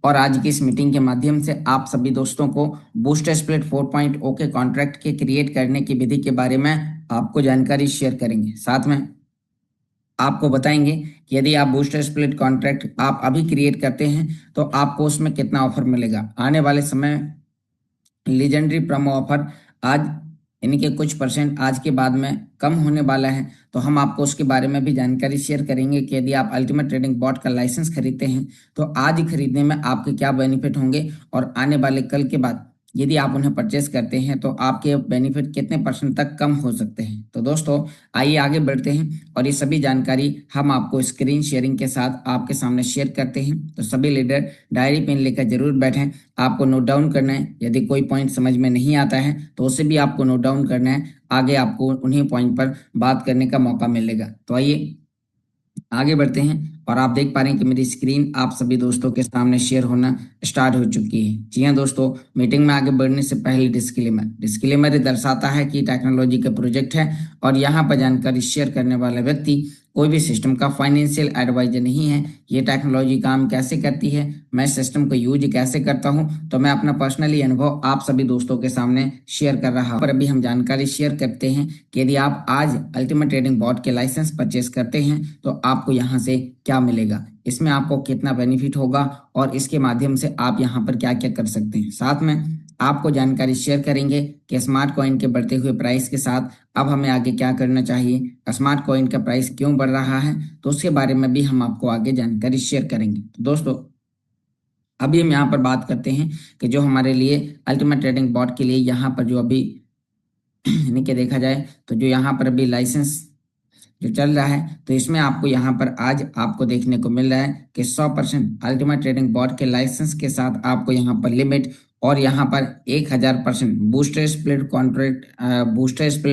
और आज की इस मीटिंग के माध्यम से आप सभी दोस्तों को बूस्टर स्प्लिट 4.0 के कॉन्ट्रैक्ट के क्रिएट करने की विधि के बारे में आपको जानकारी शेयर करेंगे। साथ में आपको बताएंगे कि यदि आप बूस्टर स्प्लिट कॉन्ट्रैक्ट आप अभी क्रिएट करते हैं तो आपको उसमें कितना ऑफर मिलेगा। आने वाले समय लीजेंडरी प्रोमो ऑफर आज यानी कि कुछ परसेंट आज के बाद में कम होने वाला है, तो हम आपको उसके बारे में भी जानकारी शेयर करेंगे कि यदि आप अल्टीमेट ट्रेडिंग बॉट का लाइसेंस खरीदते हैं तो आज ही खरीदने में आपके क्या बेनिफिट होंगे और आने वाले कल के बाद यदि आप उन्हें परचेस करते हैं तो आपके बेनिफिट कितने परसेंट तक कम हो सकते हैं। तो दोस्तों आइए आगे बढ़ते हैं और ये सभी जानकारी हम आपको स्क्रीन शेयरिंग के साथ आपके सामने शेयर करते हैं। तो सभी लीडर डायरी पेन लेकर जरूर बैठें, आपको नोट डाउन करना है। यदि कोई पॉइंट समझ में नहीं आता है तो उसे भी आपको नोट डाउन करना है, आगे आपको उन्हीं पॉइंट पर बात करने का मौका मिलेगा। तो आइए आगे बढ़ते हैं और आप देख पा रहे हैं कि मेरी स्क्रीन आप सभी दोस्तों के सामने शेयर होना स्टार्ट हो चुकी है। जी हाँ दोस्तों, मीटिंग में आगे बढ़ने से पहले डिस्क्लेमर दर्शाता है कि टेक्नोलॉजी का प्रोजेक्ट है और यहाँ पर जानकारी शेयर करने वाला व्यक्ति कोई भी सिस्टम का फाइनेंशियल एडवाइजर नहीं है। ये टेक्नोलॉजी काम कैसे करती है, मैं सिस्टम को यूज कैसे करता हूँ, तो मैं अपना पर्सनली अनुभव आप सभी दोस्तों के सामने शेयर कर रहा हूँ। पर अभी हम जानकारी शेयर करते हैं कि यदि आप आज अल्टीमेट ट्रेडिंग बॉट के लाइसेंस परचेस करते हैं तो आपको यहाँ से क्या मिलेगा, इसमें आपको कितना बेनिफिट होगा और इसके माध्यम से आप यहाँ पर क्या क्या कर सकते हैं। साथ में आपको जानकारी शेयर करेंगे कि स्मार्ट कॉइन के बढ़ते हुए प्राइस के साथ अब हमें आगे क्या करना चाहिए, स्मार्ट कॉइन का प्राइस क्यों बढ़ रहा है, तो उसके बारे में भी हम आपको आगे जानकारी शेयर करेंगे। तो दोस्तों अभी हम यहाँ पर बात करते हैं कि जो हमारे लिए अल्टीमेट ट्रेडिंग बॉट के लिए यहाँ पर जो अभी यानी कि देखा जाए तो जो यहाँ पर अभी लाइसेंस जो चल रहा है तो इसमें आपको यहाँ पर आज आपको देखने को मिल रहा है कि 100% अल्टीमेट ट्रेडिंग बॉट के लाइसेंस के साथ आपको यहाँ पर लिमिट और यहाँ पर 1000% बूस्टर स्प्लिट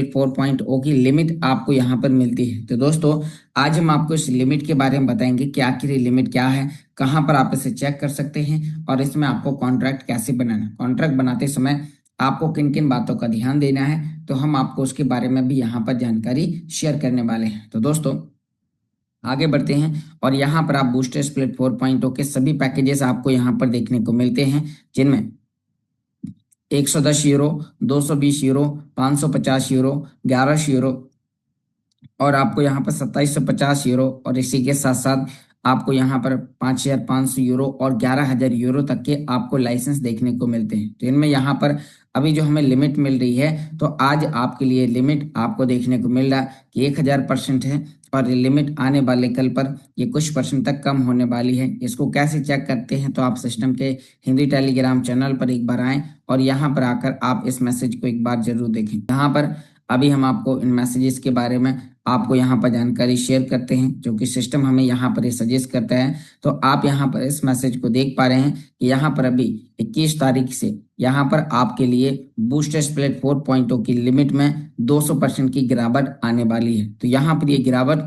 4.0 की लिमिट आपको यहाँ पर मिलती है। तो दोस्तों आज हम आपको इस लिमिट के बारे में बताएंगे कि आखिर ये लिमिट क्या है, कहाँ पर आप इसे चेक कर सकते हैं और इसमें आपको कॉन्ट्रैक्ट कैसे बनाना, कॉन्ट्रैक्ट बनाते समय आपको किन किन बातों का ध्यान देना है, तो हम आपको उसके बारे में भी यहाँ पर जानकारी शेयर करने वाले हैं। तो दोस्तों आगे बढ़ते हैं और यहाँ पर आप बूस्टर स्प्लिट 4.0 के सभी पैकेजेस आपको यहाँ पर देखने को मिलते हैं, जिनमें 110 यूरो, 220 यूरो, 550 यूरो, 11 यूरो और आपको यहाँ पर 2750 यूरो और इसी के साथ साथ आपको यहाँ पर 5500 यूरो और 11000 यूरो तक के आपको लाइसेंस देखने को मिलते हैं। तो इनमें यहाँ पर अभी जो हमें लिमिट मिल रही है तो आज आपके लिए लिमिट आपको देखने को मिल रहा है कि 1000% है और लिमिट आने वाले कल पर ये कुछ परसेंट तक कम होने वाली है। इसको कैसे चेक करते हैं, तो आप सिस्टम के हिंदी टेलीग्राम चैनल पर एक बार आएं और यहाँ पर आकर आप इस मैसेज को एक बार जरूर देखें। यहाँ पर अभी हम आपको इन मैसेजेस के बारे में आपको यहाँ पर जानकारी शेयर करते हैं जो कि सिस्टम हमें यहाँ पर सजेस्ट करता है। तो आप यहाँ पर इस मैसेज को देख पा रहे हैं कि यहाँ पर अभी 21 तारीख से यहाँ पर आपके लिए बूस्टर स्प्लिट 4.0 की लिमिट में 200% की गिरावट आने वाली है। तो यहाँ पर ये गिरावट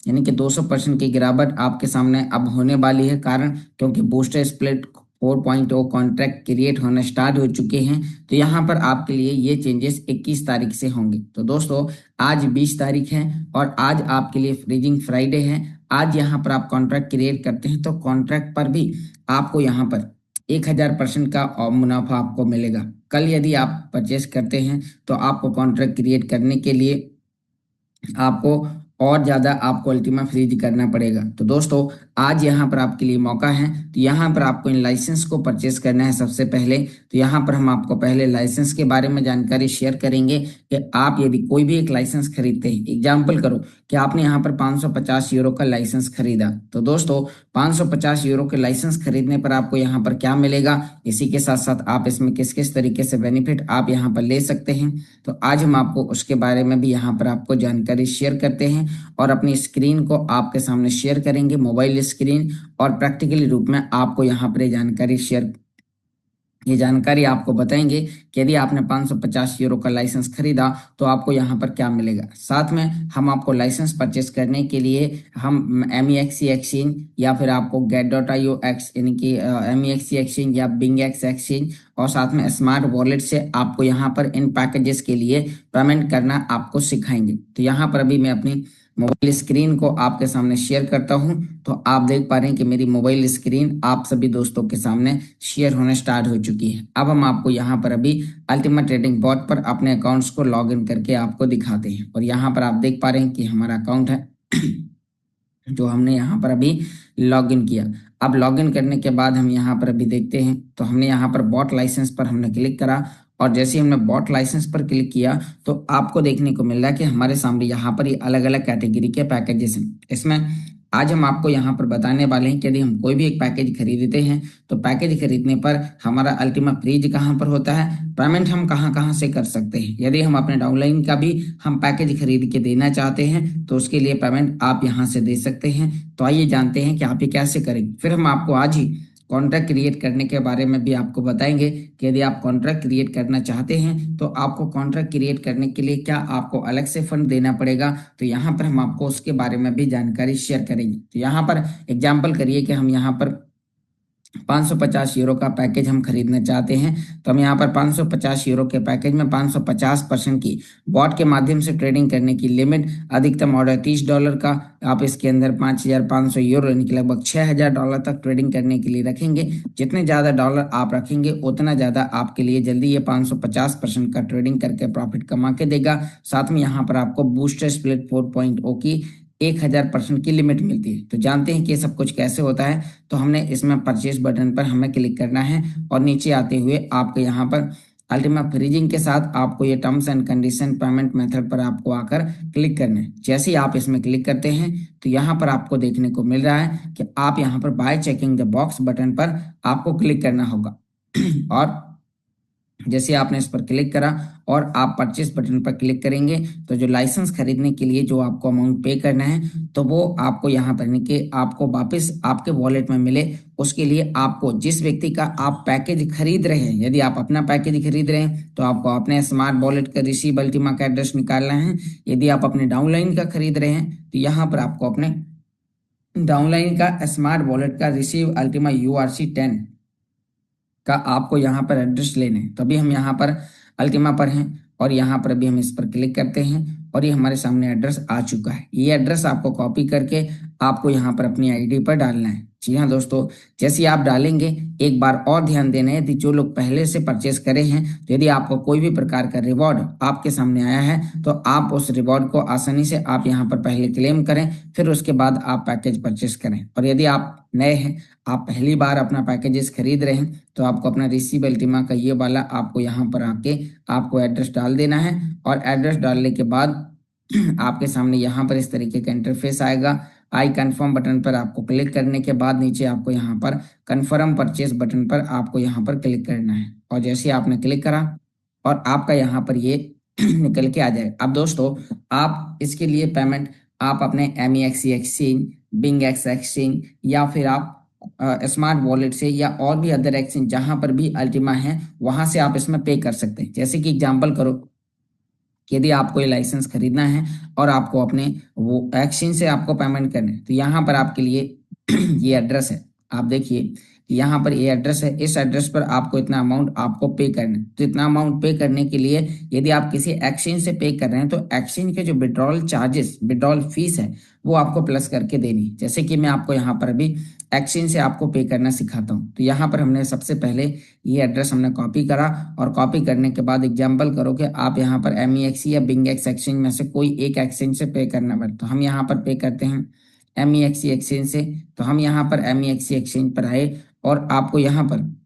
यानी कि 200% की गिरावट आपके सामने अब होने वाली है, कारण क्योंकि बूस्टर स्प्लिट 4.0 कॉन्ट्रैक्ट क्रिएट होना स्टार्ट हो चुके हैं। तो यहाँ पर आपके लिए ये चेंजेस 21 तारीख से होंगे। तो दोस्तों आज 20 तारीख है और आज आपके लिए फ्रीजिंग फ्राइडे है। आज यहाँ पर आप कॉन्ट्रैक्ट क्रिएट करते हैं तो कॉन्ट्रैक्ट पर भी आपको यहाँ पर 1000% का मुनाफा आपको मिलेगा। कल यदि आप परचेस करते हैं तो आपको कॉन्ट्रैक्ट क्रिएट करने के लिए आपको और ज़्यादा आपको अल्टीमा फ्रीज करना पड़ेगा। तो दोस्तों आज यहाँ पर आपके लिए मौका है, तो यहाँ पर आपको इन लाइसेंस को परचेस करना है। सबसे पहले तो यहाँ पर हम आपको पहले लाइसेंस के बारे में जानकारी शेयर करेंगे कि आप यदि कोई भी एक लाइसेंस खरीदते हैं, एग्जाम्पल करो कि आपने यहाँ पर 550 यूरो का लाइसेंस खरीदा, तो दोस्तों 550 यूरो के लाइसेंस खरीदने पर आपको यहाँ पर क्या मिलेगा, इसी के साथ साथ आप इसमें किस किस तरीके से बेनिफिट आप यहाँ पर ले सकते हैं, तो आज हम आपको उसके बारे में भी यहाँ पर आपको जानकारी शेयर करते हैं और अपनी स्क्रीन को आपके सामने शेयर करेंगे, मोबाइल स्क्रीन, और प्रैक्टिकली रूप में आपको यहाँ पर ये जानकारी आपको बताएंगे कि यदि आपने 550 यूरो का लाइसेंस खरीदा तो आपको यहाँ पर क्या मिलेगा। साथ में हम आपको लाइसेंस परचेस करने के लिए हम MEXC एक्सचेंज या फिर आपको get.io एक्स यानी कि MEXC एक्सचेंज या बिंगएक्स एक्सचेंज और साथ में स्मार्ट वॉलेट से आपको यहाँ पर इन पैकेजेस के लिए पेमेंट करना आपको सिखाएंगे। तो यहाँ पर अभी मैं अपनी मोबाइल स्क्रीन को आपके सामने शेयर करता हूं, तो आप देख पा रहे हैं कि मेरी मोबाइल स्क्रीन आप सभी दोस्तों के सामने शेयर होने स्टार्ट हो चुकी है। अब हम आपको यहां पर अभी अल्टीमेट ट्रेडिंग बॉट पर अपने अकाउंट्स को लॉग इन करके आपको दिखाते हैं। और यहाँ पर आप देख पा रहे हैं कि हमारा अकाउंट है जो हमने यहाँ पर अभी लॉगिन किया। अब लॉगिन करने के बाद हम यहाँ पर अभी देखते हैं, तो हमने यहाँ पर बॉट लाइसेंस पर हमने क्लिक करा, और जैसे ही हमने बॉट लाइसेंस पर क्लिक किया तो आपको देखने को मिल रहा है कि हमारे सामने यहाँ पर ये अलग अलग कैटेगरी के पैकेजेस हैं। इसमें आज हम आपको यहाँ पर बताने वाले हैं कि यदि हम कोई भी एक पैकेज खरीदते हैं तो पैकेज खरीदने पर हमारा अल्टीमा फ्रीज कहाँ पर होता है, पेमेंट हम कहाँ कहाँ से कर सकते हैं। यदि हम अपने डाउनलाइन का भी हम पैकेज खरीद के देना चाहते हैं तो उसके लिए पेमेंट आप यहाँ से दे सकते हैं। तो आइए जानते हैं कि आप ये कैसे करेंगे। फिर हम आपको आज ही कॉन्ट्रैक्ट क्रिएट करने के बारे में भी आपको बताएंगे कि यदि आप कॉन्ट्रैक्ट क्रिएट करना चाहते हैं तो आपको कॉन्ट्रैक्ट क्रिएट करने के लिए क्या आपको अलग से फंड देना पड़ेगा, तो यहाँ पर हम आपको उसके बारे में भी जानकारी शेयर करेंगे। तो यहाँ पर एग्जाम्पल करिए कि हम यहाँ पर 550 यूरो का पैकेज हम खरीदना चाहते हैं, तो हम यहाँ पर 550 यूरो के पैकेज में 550% की बॉट के माध्यम से ट्रेडिंग करने की लिमिट, अधिकतम ऑर्डर $30 का, आप इसके अंदर 5,500 यूरो यानी कि लगभग $6,000 तक ट्रेडिंग करने के लिए रखेंगे। जितने ज़्यादा डॉलर आप रखेंगे उतना ज़्यादा आपके लिए जल्दी ये 550% का ट्रेडिंग करके प्रॉफिट कमा के देगा। साथ में यहाँ पर आपको बूस्टर स्प्लिट 4.0 की 1,000% की लिमिट मिलती है। तो जानते हैं कि ये सब कुछ कैसे होता है। तो हमने इसमें परचेज बटन पर हमें क्लिक करना है, और नीचे आते हुए आपको यहाँ पर अल्टीमा फ्रीजिंग के साथ आपको ये terms and condition payment method पर आपको आकर क्लिक करना है। जैसे ही आप इसमें क्लिक करते हैं तो यहाँ पर आपको देखने को मिल रहा है कि आप यहाँ पर bye checking the box button पर आपको क्लिक करना होगा। और जैसे आपने इस पर क्लिक करा और आप परचेस बटन पर क्लिक करेंगे तो जो लाइसेंस खरीदने के लिए जो आपको अमाउंट पे करना है तो वो आपको यहाँ पर कि आपको वापस आपके वॉलेट में मिले, उसके लिए आपको जिस व्यक्ति का आप पैकेज खरीद रहे हैं, यदि आप अपना पैकेज खरीद रहे हैं तो आपको अपने स्मार्ट वॉलेट का रिसीव अल्टीमा का एड्रेस निकालना है। यदि आप अपने डाउनलाइन का खरीद रहे हैं तो यहाँ पर आपको अपने डाउनलाइन का स्मार्ट वॉलेट का रिसीव अल्टीमा URC10 का आपको यहाँ पर एड्रेस लेने हैं। तो अभी हम यहाँ पर अल्टीमा पर हैं और यहाँ पर अभी हम इस पर क्लिक करते हैं और ये हमारे सामने एड्रेस आ चुका है। ये एड्रेस आपको कॉपी करके आपको यहाँ पर अपनी आईडी पर डालना है। जी हाँ दोस्तों, जैसे आप डालेंगे एक बार और ध्यान देना है, यदि जो लोग पहले से परचेस करे हैं तो यदि आपको कोई भी प्रकार का रिवॉर्ड आपके सामने आया है तो आप उस रिवॉर्ड को आसानी से आप यहाँ पर पहले क्लेम करें, फिर उसके बाद आप पैकेज परचेस करें। और यदि आप नए हैं, आप पहली बार अपना पैकेजेस खरीद रहे हैं, तो आपको अपना रिसीव अल्टीमा का ये वाला आपको यहाँ पर आके आपको एड्रेस डाल देना है। और एड्रेस डालने के बाद आपके सामने यहाँ पर इस तरीके का इंटरफेस आएगा। आई कंफर्म बटन पर आपको क्लिक करने के बाद नीचे आपको यहाँ पर कंफर्म परचेस बटन पर आपको यहाँ पर क्लिक करना है। और जैसे आपने क्लिक करा और आपका यहाँ पर ये निकल के आ जाए। अब दोस्तों, आप इसके लिए पेमेंट आप अपने MEXC एक्सचेंज, BingX एक्सचेंज या फिर आप स्मार्ट वॉलेट से या और भी अदर एक्सचेंज जहां पर भी अल्टीमा है वहां से आप इसमें पे कर सकते हैं। जैसे कि एग्जांपल करो, यदि आपको ये लाइसेंस खरीदना है और आपको अपने वो एक्सचेंज से आपको पेमेंट करना है तो यहाँ पर आपके लिए ये एड्रेस है। आप देखिए यहाँ पर ये एड्रेस है, इस एड्रेस पर आपको इतना अमाउंट आपको पे करना है। तो इतना अमाउंट पे करने के लिए यदि आप किसी एक्सचेंज से पे कर रहे हैं तो एक्सचेंज के जो विड्रॉल चार्जेस, विड्रॉल फीस है वो आपको प्लस करके देनी। जैसे कि मैं आपको यहाँ पर अभी एक्सचेंज से आपको पे करना सिखाता हूँ। तो यहाँ पर हमने सबसे पहले ये एड्रेस हमने कॉपी करा, और कॉपी करने के बाद एग्जाम्पल करो कि आप यहाँ पर MEXC या BingX एक्सचेंज में से कोई एक एक्सचेंज से पे करना पड़े। तो हम यहाँ पर पे करते हैं MEXC एक्सचेंज से। तो हम यहाँ पर MEXC एक्सचेंज पर आए और आपको यहाँ पर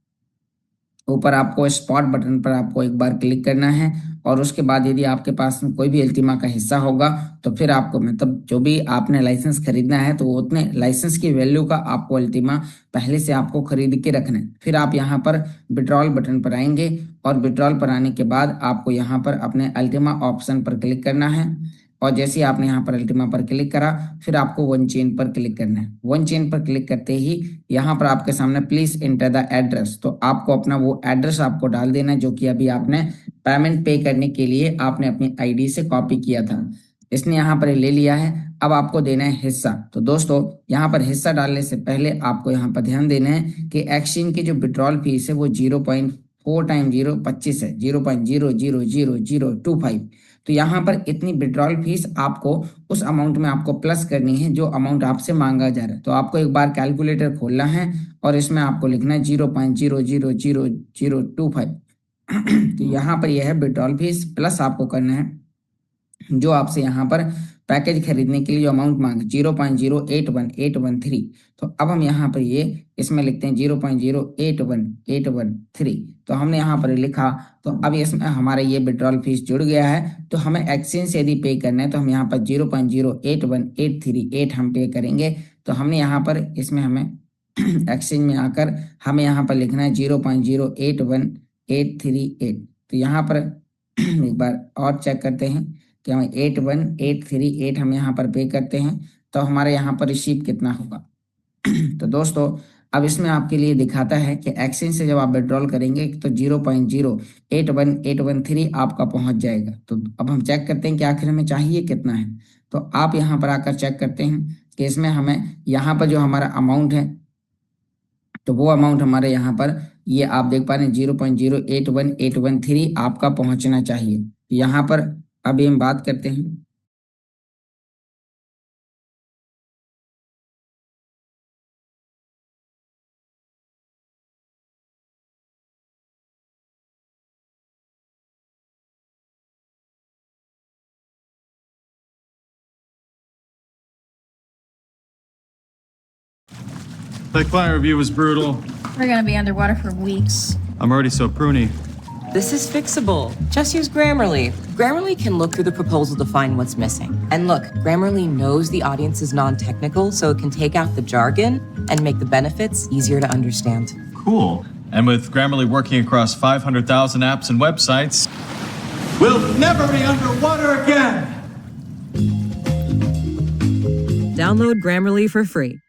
ऊपर आपको स्पॉट बटन पर आपको एक बार क्लिक करना है। और उसके बाद यदि आपके पास में कोई भी अल्टीमा का हिस्सा होगा तो फिर आपको मतलब जो भी आपने लाइसेंस खरीदना है तो उतने लाइसेंस की वैल्यू का आपको अल्टीमा पहले से आपको खरीद के रखना है। फिर आप यहाँ पर विड्रॉल बटन पर आएंगे और विड्रॉल पर आने के बाद आपको यहाँ पर अपने अल्टीमा ऑप्शन पर क्लिक करना है। और जैसे ही आपने यहाँ पर अल्टीमा पर क्लिक करा फिर आपको वन चेन पर क्लिक करना है। वन चेन पर क्लिक करते ही यहाँ पर आपके सामने प्लीज एंटर द एड्रेस, तो आपको अपना वो एड्रेस आपको डाल देना है जो कि अभी आपने पेमेंट पे करने के लिए आपने अपनी आईडी से कॉपी किया था। इसने यहाँ पर ले लिया है। अब आपको देना है हिस्सा। तो दोस्तों, यहाँ पर हिस्सा डालने से पहले आपको यहाँ पर ध्यान देना है कि एक्सचेंज की जो विड्रॉल फीस है वो 0.4 टाइम 0 25 है, 0.0000025। तो यहाँ पर इतनी विड्रॉल फीस आपको उस अमाउंट में आपको प्लस करनी है जो अमाउंट आपसे मांगा जा रहा है। तो आपको एक बार कैलकुलेटर खोलना है और इसमें आपको लिखना है 0.000025। तो यहाँ पर यह है विड्रॉल फीस, प्लस आपको करना है जो आपसे यहाँ पर पैकेज खरीदने के लिए जो अमाउंट मांगे 0.081813। तो अब हम यहाँ पर ये इसमें लिखते हैं 0.081813। तो हमने यहाँ पर लिखा, तो अब इसमें हमारा ये विड्रॉल फीस जुड़ गया है। तो हमें एक्सचेंज से यदि पे करना है तो हम यहाँ पर 0.081838 हम पे करेंगे। तो हमने यहाँ पर इसमें हमें एक्सचेंज में आकर हमें यहाँ पर लिखना है 0.081838। तो यहाँ पर एक बार और चेक करते हैं कि हम 81838 हम यहाँ पर पे करते हैं तो हमारे यहाँ पर रिसीव कितना होगा। तो दोस्तों अब इसमें आपके लिए दिखाता है कि एक्सचेंज से जब आप विड्रॉल करेंगे तो 0.081813 आपका पहुंच जाएगा। तो अब हम चेक करते हैं कि आखिर हमें चाहिए कितना है। तो आप यहाँ पर आकर चेक करते हैं कि इसमें हमें यहाँ पर जो हमारा अमाउंट है तो वो अमाउंट हमारे यहाँ पर ये आप देख पा रहे हैं 0.081813 आपका पहुंचना चाहिए। यहाँ पर अभी हम बात करते हैं। That client review was brutal. We're gonna be underwater for weeks. I'm already so pruny. This is fixable. Just use Grammarly. Grammarly can look through the proposal to find what's missing. And look, Grammarly knows the audience is non-technical, so it can take out the jargon and make the benefits easier to understand. Cool. And with Grammarly working across 500,000 apps and websites, we'll never be underwater again! Download Grammarly for free.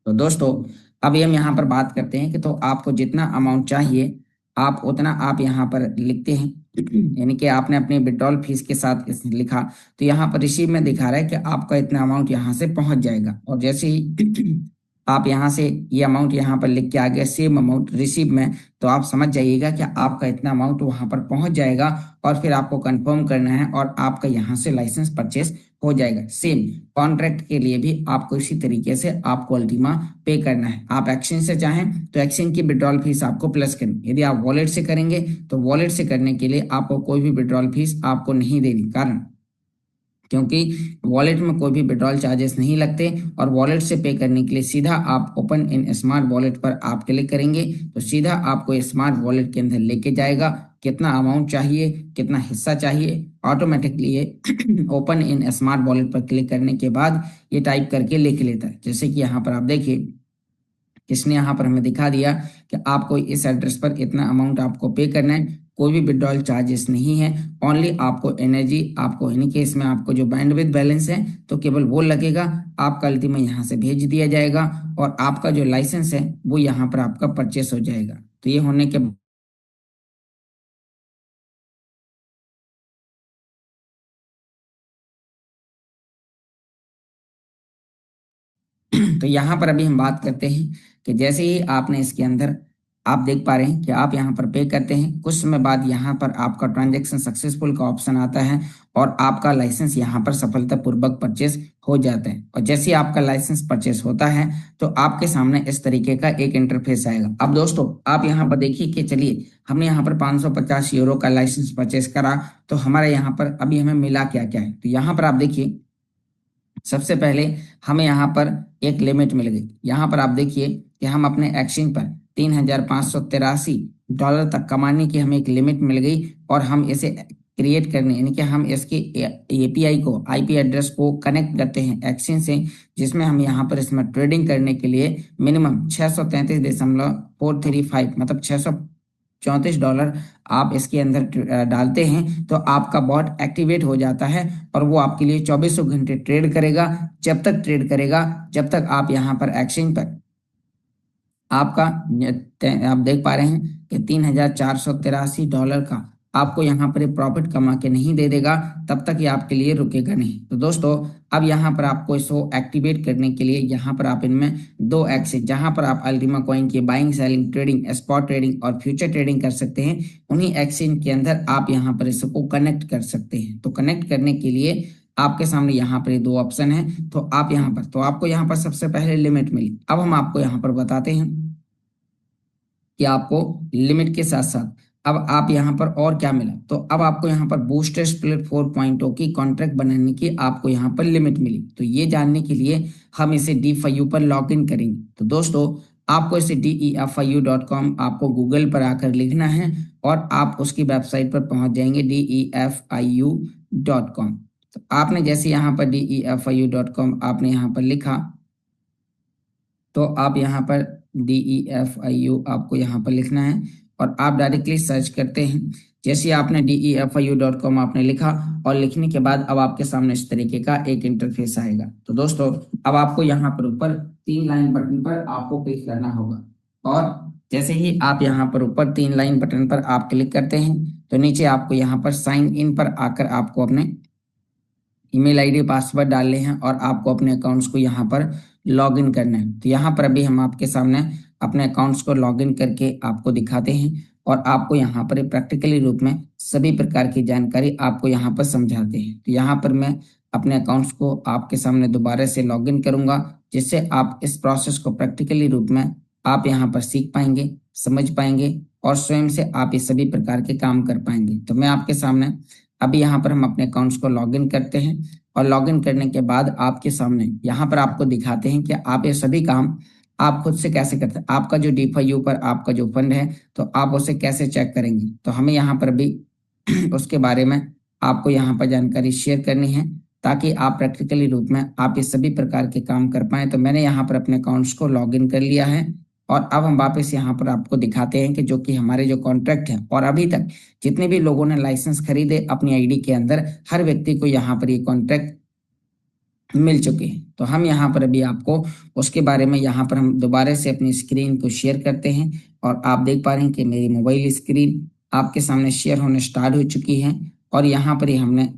तो दोस्तों अभी हम यहाँ पर बात करते हैं कि तो आपको जितना अमाउंट चाहिए आप उतना आप यहाँ पर लिखते हैं। यानी कि आपने अपने विड्रॉल फीस के साथ लिखा तो यहाँ पर रिसीव में दिखा रहा है कि आपका इतना अमाउंट यहाँ से पहुंच जाएगा। और जैसे ही आप यहाँ से ये अमाउंट यहाँ पर लिख के आ गया सेम अमाउंट रिसीव में, तो आप समझ जाइएगा कि आपका इतना अमाउंट वहां पर पहुंच जाएगा और फिर आपको कंफर्म करना है और आपका यहाँ से लाइसेंस परचेस हो जाएगा। सेम कॉन्ट्रैक्ट के लिए भी आपको इसी तरीके से आपको अल्टीमा पे करना है। आप एक्सचेंज से चाहें तो एक्सचेंज की विड्रॉल फीस आपको प्लस करनी, यदि आप वॉलेट से करेंगे तो वॉलेट से करने के लिए आपको कोई भी विड्रॉल फीस आपको नहीं देनी, कारण क्योंकि वॉलेट में कोई भी विड्रॉल चार्जेस नहीं लगते और वॉलेट से पे करने के लिए सीधा आप ओपन इन स्मार्ट वॉलेट पर आप क्लिक करेंगे तो सीधा आपको स्मार्ट वॉलेट के अंदर लेके जाएगा। कितना अमाउंट चाहिए, कितना हिस्सा चाहिए, ऑटोमेटिकली ये ओपन इन स्मार्ट वॉलेट पर क्लिक करने के बाद ये टाइप करके लिख लेता है। जैसे कि यहाँ पर आप देखिए इसने यहाँ पर हमें दिखा दिया कि आपको इस एड्रेस पर इतना अमाउंट आपको पे करना है, कोई भी विड्रॉल चार्जेस नहीं है, ओनली आपको एनर्जी आपको यानी कि इसमें आपको जो बैंडविड्थ बैलेंस है तो केवल वो लगेगा, आपका अल्टीमा यहाँ से भेज दिया जाएगा और आपका जो लाइसेंस है वो यहाँ पर आपका परचेस हो जाएगा। तो ये होने के तो यहाँ पर अभी हम बात करते हैं कि जैसे ही आपने इसके अंदर आप देख पा रहे हैं कि आप यहाँ पर पे करते हैं, कुछ समय बाद यहाँ पर आपका ट्रांजैक्शन सक्सेसफुल का ऑप्शन आता है और आपका लाइसेंस यहाँ पर सफलतापूर्वक परचेस हो जाता है। और जैसे ही आपका लाइसेंस परचेस होता है तो आपके सामने इस तरीके का एक इंटरफेस आएगा। अब दोस्तों आप यहाँ पर देखिए कि चलिए हमने यहाँ पर 550 यूरो का लाइसेंस परचेस करा तो हमारे यहाँ पर अभी हमें मिला क्या क्या है। तो यहाँ पर आप देखिए सबसे पहले हमें यहाँ पर एक लिमिट मिल गई। यहाँ पर आप देखिए कि हम अपने एक्सचेंज पर $3,583 तक कमाने की हमें एक लिमिट मिल गई और हम इसे क्रिएट करने यानी कि हम इसके एपीआई को आईपी एड्रेस को कनेक्ट करते हैं एक्सचेंज से, जिसमें हम यहाँ पर इसमें ट्रेडिंग करने के लिए मिनिमम 633.435 मतलब $634 आप इसके अंदर डालते हैं तो आपका बॉट एक्टिवेट हो जाता है और वो आपके लिए 24 घंटे ट्रेड करेगा। जब तक ट्रेड करेगा जब तक आप यहाँ पर एक्सचेंज पर आपका आप देख पा रहे हैं कि $3,483 का आपको यहाँ पर प्रॉफिट कमा के नहीं दे देगा, तब तक ये आपके लिए रुकेगा नहीं। तो दोस्तों अब यहाँ पर आपको इसको एक्टिवेट करने के लिए यहाँ पर आप इनमें 2 एक्सेस जहाँ पर आप अल्टीमा कॉइन की buying, selling, trading, spot trading और फ्यूचर ट्रेडिंग कर सकते हैं, उन्हीं एक्सचेंज के अंदर आप यहाँ पर इसको कनेक्ट कर सकते हैं। तो कनेक्ट करने के लिए आपके सामने यहाँ पर 2 ऑप्शन है। तो आप यहाँ पर, तो आपको यहाँ पर सबसे पहले लिमिट मिली। अब हम आपको यहाँ पर बताते हैं कि आपको लिमिट के साथ साथ अब आप यहाँ पर और क्या मिला। तो अब आपको यहाँ पर बूस्टर स्प्लिट 4.0 की कॉन्ट्रैक्ट बनाने की आपको यहाँ पर लिमिट मिली। तो ये जानने के लिए हम इसे DeFiU पर लॉग इन करेंगे। तो दोस्तों आपको इसे DeFiU.com आपको गूगल पर आकर लिखना है और आप उसकी वेबसाइट पर पहुंच जाएंगे DeFiU.com। तो आपने जैसे यहाँ पर DeFiU.com आपने यहाँ पर लिखा, तो आप यहाँ पर DeFiU आपको यहाँ पर लिखना है और आप डायरेक्टली सर्च करते हैं। जैसे आपने DeFiU.com आपने लिखा और लिखने के बाद अब आपके सामने इस तरीके का एक इंटरफेस आएगा। तो दोस्तों अब आपको यहाँ पर ऊपर 3 लाइन बटन पर आपको क्लिक करना होगा और जैसे ही आप यहाँ पर ऊपर 3 लाइन बटन पर आप क्लिक करते हैं तो नीचे आपको यहाँ पर साइन इन पर आकर आपको अपने ईमेल आईडी पासवर्ड डालने हैं और आपको अपने अकाउंट्स को यहाँ पर लॉग इन करना है। तो यहाँ पर अभी हम आपके सामने अपने अकाउंट्स को लॉग इन करके आपको दिखाते हैं और आपको यहाँ पर प्रैक्टिकली रूप में सभी प्रकार की जानकारी आपको यहाँ पर समझाते हैं। तो यहाँ पर मैं अपने अकाउंट्स को आपके सामने दोबारा से लॉग इन करूंगा, जिससे आप इस प्रोसेस को प्रैक्टिकली रूप में आप यहाँ पर सीख पाएंगे, समझ पाएंगे और स्वयं से आप ये सभी प्रकार के काम कर पाएंगे। तो मैं आपके सामने अभी यहाँ पर हम अपने अकाउंट्स को लॉगिन करते हैं और लॉगिन करने के बाद आपके सामने यहाँ पर आपको दिखाते हैं कि आप ये सभी काम आप खुद से कैसे करते हैं। आपका जो DeFiU पर आपका जो फंड है तो आप उसे कैसे चेक करेंगे। तो हमें यहाँ पर भी उसके बारे में आपको यहाँ पर जानकारी शेयर करनी है ताकि आप प्रैक्टिकली रूप में आप ये सभी प्रकार के काम कर पाए। तो मैंने यहाँ पर अपने अकाउंट्स को लॉगिन कर लिया है और अब हम वापस यहाँ पर आपको दिखाते हैं कि जो कि हमारे जो कॉन्ट्रैक्ट है और अभी तक जितने भी लोगों ने लाइसेंस खरीदे अपनी आईडी के अंदर, हर व्यक्ति को यहाँ पर ये कॉन्ट्रैक्ट मिल चुके हैं। तो हम यहाँ पर अभी आपको उसके बारे में यहाँ पर हम दोबारा से अपनी स्क्रीन को शेयर करते हैं और आप देख पा रहे हैं कि मेरी मोबाइल स्क्रीन आपके सामने शेयर होने स्टार्ट हो चुकी है और यहाँ पर ही हमने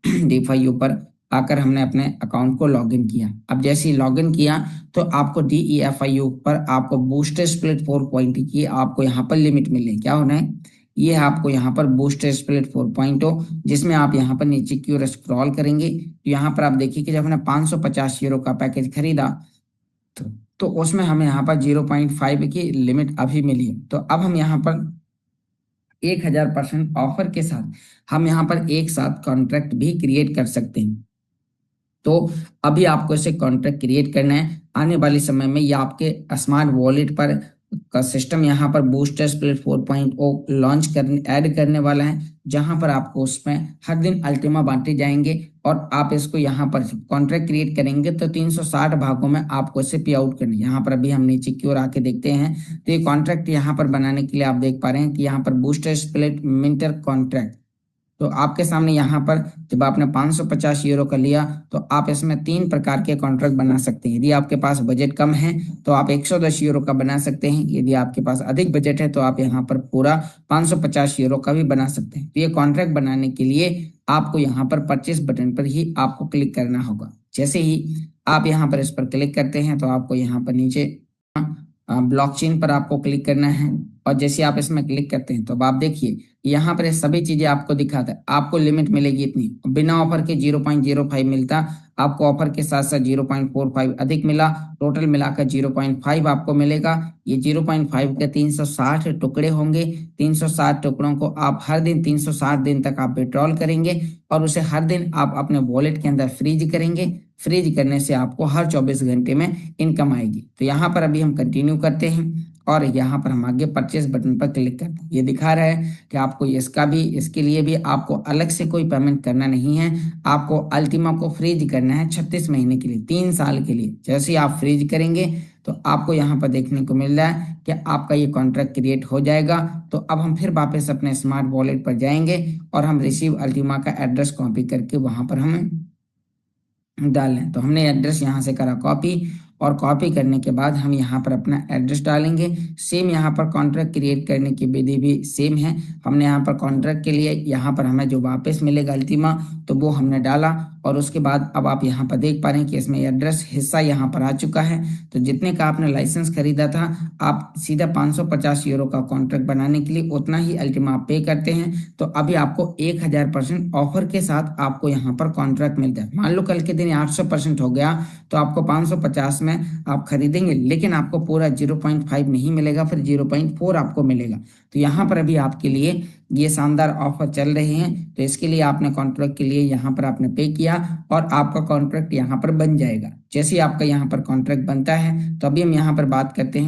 DeFiU पर आकर हमने अपने अकाउंट को लॉगिन किया। अब जैसे ही लॉगिन किया तो आपको DeFiU पर आपको बूस्टर स्प्लिट 4.0 की आपको यहाँ पर लिमिट मिले। क्या होना है, ये है आपको यहाँ पर बूस्टर स्प्लिट 4.0, जिसमें आप यहाँ पर नीचे की ओर स्क्रॉल करेंगे तो यहाँ पर आप देखिए कि जब हमने 550 यूरो का पैकेज खरीदा तो उसमें हमें यहाँ पर 0.5 की लिमिट अभी मिली। तो अब हम यहाँ पर 1000% ऑफर के साथ हम यहाँ पर एक साथ कॉन्ट्रैक्ट भी क्रिएट कर सकते हैं। तो अभी आपको इसे कॉन्ट्रैक्ट क्रिएट करना है। आने वाले समय में ये आपके स्मार्ट वॉलेट पर का सिस्टम यहाँ पर बूस्टर स्प्लिट 4.0 लॉन्च करने ऐड करने वाला है, जहां पर आपको उसमें हर दिन अल्टीमा बांटे जाएंगे और आप इसको यहाँ पर कॉन्ट्रैक्ट क्रिएट करेंगे तो 360 भागों में आपको इसे पे आउट करना है। यहाँ पर अभी हम नीचे की ओर आके देखते हैं तो ये कॉन्ट्रैक्ट यहाँ पर बनाने के लिए आप देख पा रहे हैं कि यहाँ पर बूस्टर स्प्लिट मिंटर कॉन्ट्रैक्ट, तो आपके सामने यहाँ पर जब आपने 550 यूरो का लिया तो आप इसमें 3 प्रकार के कॉन्ट्रैक्ट बना सकते हैं। यदि आपके पास बजट कम है तो आप 110 यूरो का बना सकते हैं। यदि आपके पास अधिक बजट है तो आप यहाँ पर पूरा 550 यूरो का भी बना सकते हैं। तो ये कॉन्ट्रैक्ट बनाने के लिए आपको यहाँ पर परचेस बटन पर ही आपको क्लिक करना होगा। जैसे ही आप यहाँ पर इस पर क्लिक करते हैं तो आपको यहाँ पर नीचे ब्लॉकचेन पर आपको क्लिक करना है और जैसे आप इसमें क्लिक करते हैं तो अब आप देखिए यहाँ पर सभी चीजें आपको दिखाता है। आपको लिमिट मिलेगी इतनी, बिना ऑफर के 0.05 मिलता, आपको ऑफर के साथ साथ 0.45 अधिक मिला, टोटल मिलाकर 0.5 आपको मिलेगा। ये 0.5 के 360 टुकड़े होंगे। 360 टुकड़ों को आप हर दिन 360 दिन तक आप विड्रॉल करेंगे और उसे हर दिन आप अपने वॉलेट के अंदर फ्रीज करेंगे। फ्रीज करने से आपको हर 24 घंटे में इनकम आएगी। तो यहाँ पर अभी हम कंटिन्यू करते हैं और यहाँ पर हम आगे परचेस बटन पर क्लिक करते हैं। ये दिखा रहा है कि आपको इसके लिए भी आपको अलग से कोई पेमेंट करना नहीं है। आपको अल्टीमा को फ्रीज करना है 36 महीने के लिए, 3 साल के लिए। जैसे ही आप फ्रीज करेंगे तो आपको यहाँ पर देखने को मिल रहा है कि आपका ये कॉन्ट्रैक्ट क्रिएट हो जाएगा। तो अब हम फिर वापस अपने स्मार्ट वॉलेट पर जाएंगे और हम रिसीव अल्टीमा का एड्रेस कॉपी करके वहां पर हम डाल लें। तो हमने एड्रेस यहाँ से करा कॉपी और कॉपी करने के बाद हम यहाँ पर अपना एड्रेस डालेंगे। सेम यहाँ पर कॉन्ट्रैक्ट क्रिएट करने की विधि भी सेम है। हमने यहाँ पर कॉन्ट्रैक्ट के लिए यहाँ पर हमें जो वापस मिलेगा अल्टीमा, तो वो हमने डाला और उसके बाद अब आप यहाँ पर देख पा रहे हैं कि इसमें एड्रेस हिस्सा यहाँ पर आ चुका है। तो जितने का आपने लाइसेंस खरीदा था, आप सीधा 550 यूरो का कॉन्ट्रैक्ट बनाने के लिए उतना ही अल्टीमा आप पे करते हैं। तो अभी आपको 1000% ऑफर के साथ आपको यहाँ पर कॉन्ट्रैक्ट मिलता है। मान लो कल के दिन 800% हो गया तो आपको 550 में आप खरीदेंगे, लेकिन आपको पूरा 0.5 नहीं मिलेगा, फिर 0.4 आपको मिलेगा। तो यहाँ पर अभी आपके लिए ये शानदार ऑफर चल रहे हैं। तो इसके लिए आपने कॉन्ट्रैक्ट के लिए यहाँ पर आपने पे किया और आपका कॉन्ट्रैक्ट यहाँ पर बन जाएगा। जैसे ही आपका यहाँ पर कॉन्ट्रैक्ट बनता है, तो अभी हम यहाँ पर बात करते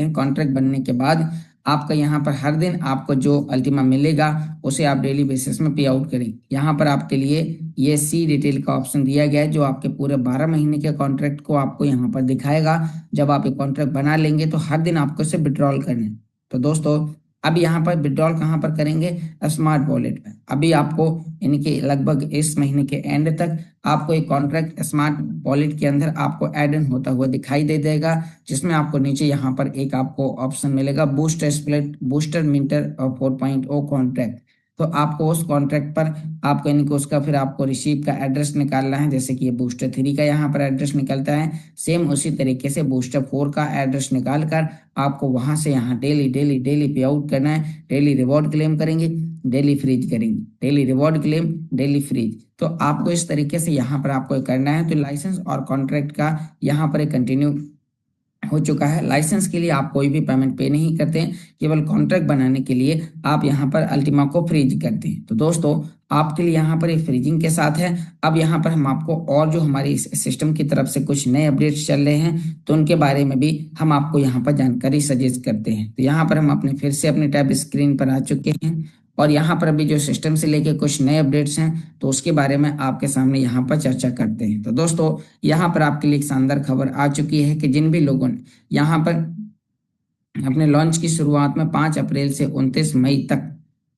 हैं कॉन्ट्रैक्ट बनने के बाद आपका यहाँ पर हर दिन आपको जो अल्टीमा मिलेगा उसे आप डेली बेसिस में पे आउट करें। यहाँ पर आपके लिए ये सी डिटेल का ऑप्शन दिया गया है, जो आपके पूरे 12 महीने के कॉन्ट्रैक्ट को आपको यहाँ पर दिखाएगा। जब आप एक कॉन्ट्रैक्ट बना लेंगे तो हर दिन आपको इसे विड्रॉल करना है। तो दोस्तों अब यहाँ पर विड्रॉल कहाँ पर करेंगे? स्मार्ट वॉलेट में। अभी आपको इनके लगभग इस महीने के एंड तक आपको एक कॉन्ट्रैक्ट स्मार्ट वॉलेट के अंदर आपको ऐड इन होता हुआ दिखाई दे देगा, जिसमें आपको नीचे यहाँ पर एक आपको ऑप्शन मिलेगा बूस्टर मिंटर 4.0 कॉन्ट्रैक्ट। तो आपको उस कॉन्ट्रैक्ट पर आपको यानी कि उसका फिर आपको रिसीव का एड्रेस निकालना है। जैसे कि ये बूस्टर 3 का यहाँ पर एड्रेस निकलता है, सेम उसी तरीके से बूस्टर 4 का एड्रेस निकाल कर आपको वहां से यहाँ डेली पे आउट करना है। डेली रिवॉर्ड क्लेम करेंगे, डेली फ्रीज करेंगे, daily reward claim, daily freeze. तो आपको इस तरीके से यहाँ पर आपको करना है। तो लाइसेंस और कॉन्ट्रैक्ट का यहाँ पर कंटिन्यू हो चुका है। लाइसेंस के लिए आप कोई भी पेमेंट पे नहीं करते हैं, केवल कॉन्ट्रैक्ट बनाने के लिए आप यहाँ पर अल्टीमा को फ्रीज करते हैं। तो दोस्तों आपके लिए यहाँ पर एक फ्रीजिंग के साथ है। अब यहाँ पर हम आपको और जो हमारी सिस्टम की तरफ से कुछ नए अपडेट्स चल रहे हैं, तो उनके बारे में भी हम आपको यहाँ पर जानकारी सजेस्ट करते हैं। तो यहाँ पर हम अपने फिर से अपने टैब स्क्रीन पर आ चुके हैं और यहाँ पर अभी जो सिस्टम से लेके कुछ नए अपडेट्स हैं, तो उसके बारे में आपके सामने यहाँ पर चर्चा करते हैं। तो दोस्तों यहाँ पर आपके लिए एक शानदार खबर आ चुकी है कि जिन भी लोगों ने यहाँ पर अपने लॉन्च की शुरुआत में 5 अप्रैल से 29 मई तक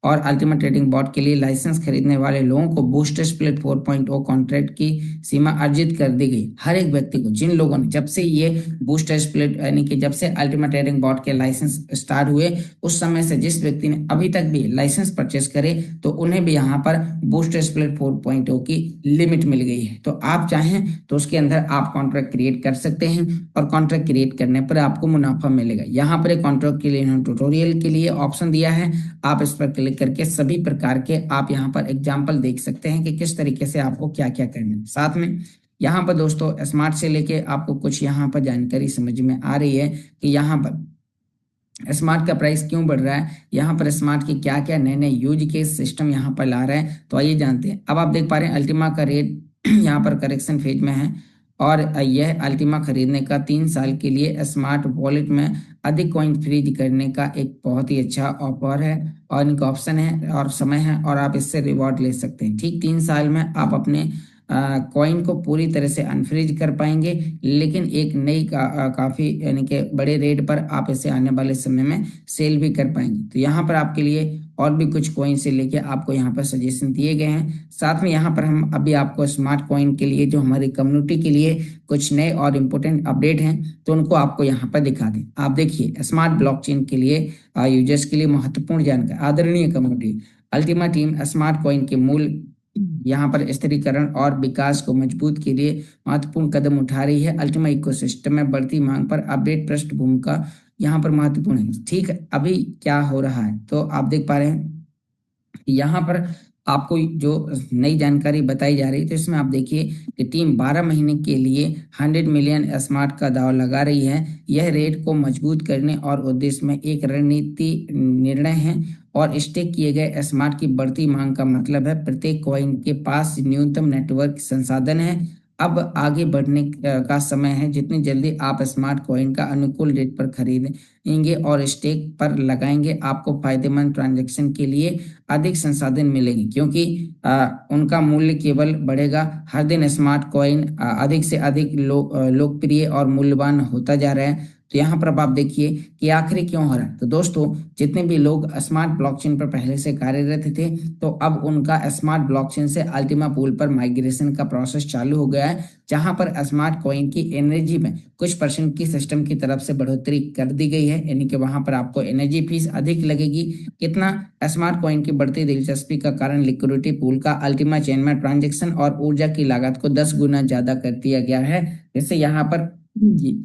और अल्टीमा ट्रेडिंग बॉट के लिए लाइसेंस खरीदने वाले लोगों को बूस्टर स्प्लिट 4.0 कॉन्ट्रैक्ट की सीमा अर्जित कर दी गई। हर एक व्यक्ति को, जिन लोगों ने जब से ये बूस्टर स्प्लिट यानी कि जब से अल्टीमा ट्रेडिंग बॉट के लाइसेंस स्टार्ट हुए उस समय से जिस व्यक्ति ने अभी तक भी लाइसेंस परचेस करे, तो उन्हें भी यहाँ पर बूस्टर स्प्लिट 4.0 की लिमिट मिल गई है। तो आप चाहें तो उसके अंदर आप कॉन्ट्रैक्ट क्रिएट कर सकते हैं और कॉन्ट्रैक्ट क्रिएट करने पर आपको मुनाफा मिलेगा। यहाँ पर एक कॉन्ट्रैक्ट के लिए इन्होंने ट्यूटोरियल के लिए ऑप्शन दिया है, आप इस पर क्लिक करके सभी प्रकार के आप यहाँ पर एग्जाम्पल देख सकते हैं कि किस तरीके से आपको क्या क्या करना है। साथ में यहाँ पर दोस्तों स्मार्ट से लेके आपको कुछ यहाँ पर जानकारी समझ में आ रही है कि यहाँ पर स्मार्ट का प्राइस क्यों बढ़ रहा है, यहाँ पर स्मार्ट के क्या क्या नए नए यूज के सिस्टम यहाँ पर ला रहे हैं। तो आइए जानते हैं। अब आप देख पा रहे हैं अल्टीमा का रेट यहाँ पर करेक्शन फेज में है और यह अल्टीमा खरीदने का 3 साल के लिए स्मार्ट वॉलेट में अधिक कॉइन फ्रीज करने का एक बहुत ही अच्छा ऑफर है और इनका ऑप्शन है और समय है और आप इससे रिवॉर्ड ले सकते हैं। ठीक 3 साल में आप अपने कॉइन को पूरी तरह से अनफ्रीज कर पाएंगे, लेकिन एक नई काफी यानी कि बड़े रेट पर आप इसे आने वाले समय में सेल भी कर पाएंगे। तो यहाँ पर आपके लिए और भी कुछ कॉइन से लेके आपको यहाँ पर सजेशन दिए गए हैं। साथ में यहाँ पर हम अभी आपको स्मार्ट कॉइन के लिए जो हमारी कम्युनिटी के लिए कुछ नए और इम्पोर्टेंट अपडेट हैं, तो उनको आपको यहाँ पर दिखा दें। आप देखिए स्मार्ट ब्लॉकचेन के लिए यूजर्स के लिए महत्वपूर्ण जानकारी। आदरणीय community, Ultima team smart coin के मूल यहाँ पर स्थिरीकरण और विकास को मजबूत के लिए महत्वपूर्ण कदम उठा रही है। अल्टीमा इकोसिस्टम में बढ़ती मांग पर अपडेट पृष्ठभूमि का यहाँ पर महत्वपूर्ण है। ठीक है, अभी क्या हो रहा है तो आप देख पा रहे हैं यहाँ पर आपको जो नई जानकारी बताई जा रही है। तो इसमें आप देखिए कि टीम 12 महीने के लिए 100 मिलियन स्मार्ट का दाव लगा रही है। यह रेट को मजबूत करने और उद्देश्य में एक रणनीति निर्णय है और स्टेक किए गए स्मार्ट की बढ़ती मांग का मतलब है प्रत्येक कॉइन के पास न्यूनतम नेटवर्क संसाधन है। अब आगे बढ़ने का समय है। जितनी जल्दी आप स्मार्ट कॉइन का अनुकूल रेट पर खरीदेंगे और स्टेक पर लगाएंगे, आपको फायदेमंद ट्रांजैक्शन के लिए अधिक संसाधन मिलेंगे, क्योंकि उनका मूल्य केवल बढ़ेगा। हर दिन स्मार्ट कॉइन अधिक से अधिक लोकप्रिय और मूल्यवान होता जा रहा है। तो तो यहाँ पर अब आप देखिए कि आखिर क्यों हो रहा है। तो दोस्तों जितने भी लोग स्मार्ट ब्लॉकचेन पर पहले से कार्यरत थे तो अब उनका स्मार्ट ब्लॉकचेन से अल्टीमा पूल पर माइग्रेशन का प्रोसेस चालू हो गया है, जहां पर स्मार्ट कॉइन की एनर्जी में कुछ परसेंट की सिस्टम की तरफ से बढ़ोतरी कर दी गई है, यानी कि वहां पर आपको एनर्जी फीस अधिक लगेगी। कितना? स्मार्ट कॉइन की बढ़ती दिलचस्पी का कारण लिक्विडिटी पूल का अल्टीमा चेन में ट्रांजेक्शन और ऊर्जा की लागत को 10 गुना ज्यादा कर दिया गया है, जिससे यहाँ पर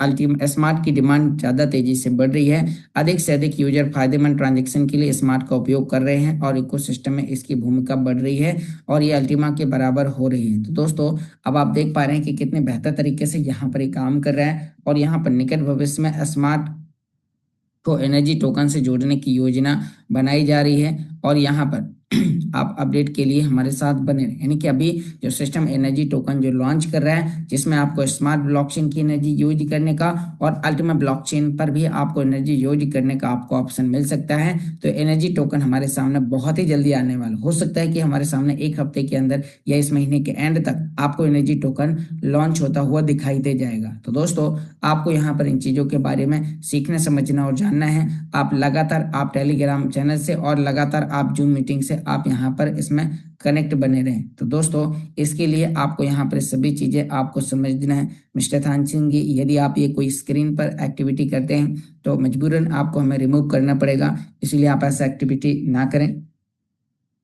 अल्टीमा स्मार्ट की डिमांड ज्यादा तेजी से बढ़ रही है। अधिक से अधिक यूजर फायदेमंद ट्रांजैक्शन के लिए स्मार्ट का उपयोग कर रहे हैं और इकोसिस्टम में इसकी भूमिका बढ़ रही है और ये अल्टीमा के बराबर हो रही है। तो दोस्तों अब आप देख पा रहे हैं कि कितने बेहतर तरीके से यहाँ पर ये काम कर रहा है और यहाँ पर निकट भविष्य में स्मार्ट को एनर्जी टोकन से जोड़ने की योजना बनाई जा रही है। और यहाँ पर आप अपडेट के लिए हमारे साथ बने रहें, यानी कि अभी जो सिस्टम एनर्जी टोकन जो लॉन्च कर रहा है, जिसमें आपको स्मार्ट ब्लॉकचेन की एनर्जी यूज करने का और अल्टीमा ब्लॉकचेन पर भी आपको एनर्जी यूज करने का आपको ऑप्शन मिल सकता है। तो एनर्जी टोकन हमारे सामने बहुत ही जल्दी आने वाला, हो सकता है कि हमारे सामने एक हफ्ते के अंदर या इस महीने के एंड तक आपको एनर्जी टोकन लॉन्च होता हुआ दिखाई दे जाएगा। तो दोस्तों आपको यहाँ पर इन चीजों के बारे में सीखना, समझना और जानना है। आप लगातार आप टेलीग्राम चैनल से और लगातार आप जूम मीटिंग से आप यहाँ पर इसमें कनेक्ट बने रहें। तो दोस्तों इसके लिए आपको यहाँ पर सभी चीजें आपको समझना है। मिस्टर थान सिंह जी, यदि आप ये कोई स्क्रीन पर एक्टिविटी करते हैं तो मजबूरन आपको हमें रिमूव करना पड़ेगा, इसलिए आप ऐसा एक्टिविटी ना करें।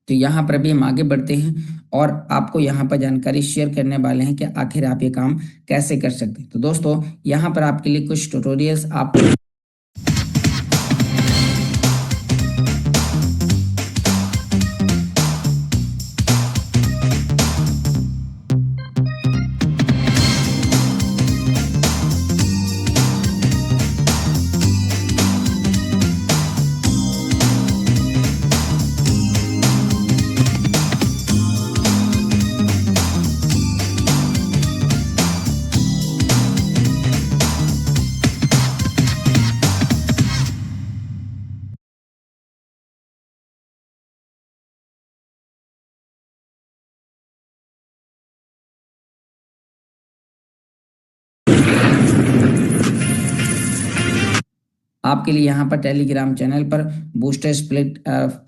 तो यहाँ पर भी हम आगे बढ़ते हैं और आपको यहाँ पर जानकारी शेयर करने वाले हैं कि आखिर आप ये काम कैसे कर सकते हैं। तो दोस्तों यहाँ पर आपके लिए कुछ ट्यूटोरियल्स आपको आपके लिए यहाँ पर टेलीग्राम चैनल पर बूस्टर स्प्लिट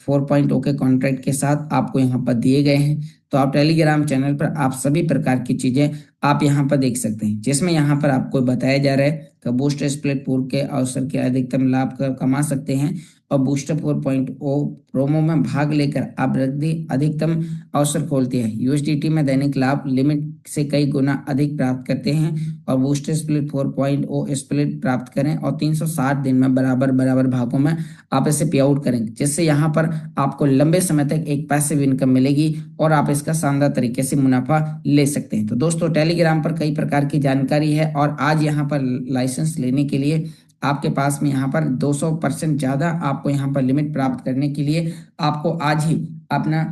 4.0 के कॉन्ट्रैक्ट के साथ आपको यहाँ पर दिए गए हैं। तो आप टेलीग्राम चैनल पर आप सभी प्रकार की चीजें आप यहाँ पर देख सकते हैं, जिसमें यहाँ पर आपको बताया जा रहा है कि बूस्टर स्प्लिट पूल के अवसर के अधिकतम लाभ कमा सकते हैं और बूस्टर 4.0 प्रोमो में भाग लेकर आप अधिकतम अवसर खोलते हैं। यूएसडीटी में दैनिक लाभ लिमिट से कई गुना अधिक प्राप्त करते हैं और बूस्टर स्प्लिट 4.0 स्प्लिट प्राप्त करें और 360 दिन में बराबर भागों में आप इसे पे आउट करेंगे, जिससे यहाँ पर आपको लंबे समय तक एक पैसिव इनकम मिलेगी और आप इसका शानदार तरीके से मुनाफा ले सकते हैं। तो दोस्तों टेलीग्राम पर कई प्रकार की जानकारी है और आज यहाँ पर लाइसेंस लेने के लिए आपके पास में यहाँ पर 200% ज्यादा आपको यहाँ पर लिमिट प्राप्त करने के लिए आपको आज ही अपना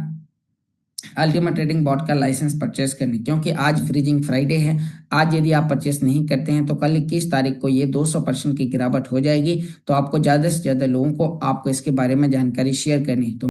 अल्टीमा ट्रेडिंग बॉट का लाइसेंस परचेस करनी, क्योंकि आज फ्रीजिंग फ्राइडे है। आज यदि आप परचेस नहीं करते हैं तो कल 21 तारीख को ये 200% की गिरावट हो जाएगी। तो आपको ज्यादा से ज्यादा लोगों को आपको इसके बारे में जानकारी शेयर करनी है। तो